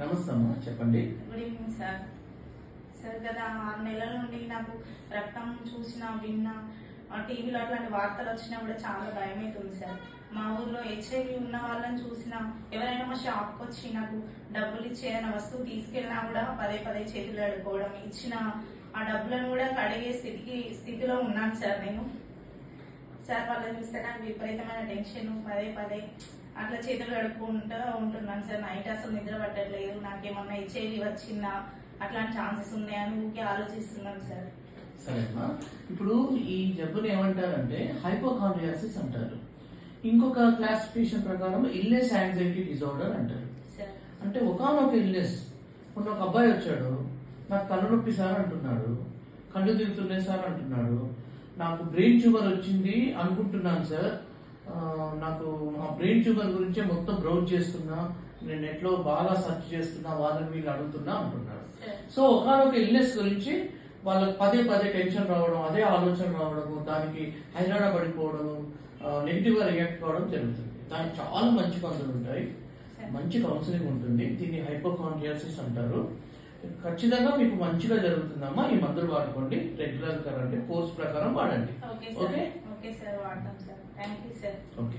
నమస్తే అమ్మా, చెప్పండి. Good evening sir. సార్ గత 6 నెలల నుండి నాకు రక్తం చూసినా విన్నా టీవీలో అట్లాంటి వార్తలు వచ్చినా కూడా చాలా భయం అవుతుంది సార్. మా ఊర్లో హెచ్ఐవి ఉన్న వాళ్ళని చూసినా ఎవరైనా మా షాప్కి వచ్చి నాకు డబ్బులు ఇచ్చి ఏదైనా వస్తువు తీసుకెళ్ళినా కూడా పదే పదే చేతులు అడుకోవడం, ఇచ్చిన ఆ డబ్బులను కూడా కడిగే స్థితిలో ఉన్నాను సార్ నేను. సార్ వాళ్ళని చూస్తే నాకు విపరీతమైన టెన్షన్, పదే పదే అట్లా చేతులు కడుక్కుంటూ ఉంటున్నాను సార్. నైట్ అసలు నిద్ర పట్టట్లేదు. నాకేమన్నా హెచ్ఐవి వచ్చిందా, అట్లాంటి ఛాన్సెస్ ఉన్నాయని ఊరికే ఆలోచిస్తున్నాను సార్. సరేమ్మా, ఇప్పుడు ఈ జబ్బుని ఏమంటారంటే హైపోకాండ్రియాసిస్ అంటారు. ఇంకొక క్లాసిఫికేషన్ ప్రకారం ఇల్నెస్ యాంగ్జైటీ డిజార్డర్ అంటారు. అంటే ఒకనొక ఇల్నెస్. మొన్న ఒక అబ్బాయి వచ్చాడు, నాకు తలనొప్పి సార్ అంటున్నాడు, కళ్ళు తిరుగుతున్నాయి సార్ అంటున్నాడు, నాకు బ్రెయిన్ ట్యూమర్ వచ్చింది అనుకుంటున్నాను సార్, నాకు ఆ బ్రెయిన్ ట్యూమర్ గురించే మొత్తం బ్రౌజ్ చేస్తున్నా, నేను నెట్ లో బాగా సెర్చ్ చేస్తున్నా, వాళ్ళని వీళ్ళు అడుగుతున్నా అంటున్నాడు. సో ఒకనొక ఇల్నెస్ గురించి వాళ్ళకి పదే పదే టెన్షన్ రావడం, అదే ఆలోచన రావడము, దానికి హైరాణ పడిపోవడము, నెగిటివ్ గా రియాక్ట్ కావడం జరుగుతుంది. దానికి చాలా మంచి మందులు ఉంటాయి, మంచి కౌన్సిలింగ్ ఉంటుంది. దీన్ని హైపోకాండ్రియాసిస్ అంటారు. ఖచ్చితంగా మీకు మంచిగా జరుగుతుందమ్మా. ఈ మందులు వాడుకోండి, రెగ్యులర్ గా రండి, కోర్స్ ప్రకారం వాడండి. ఓకే సార్, వాడతాం sir. Thank you sir. Okay.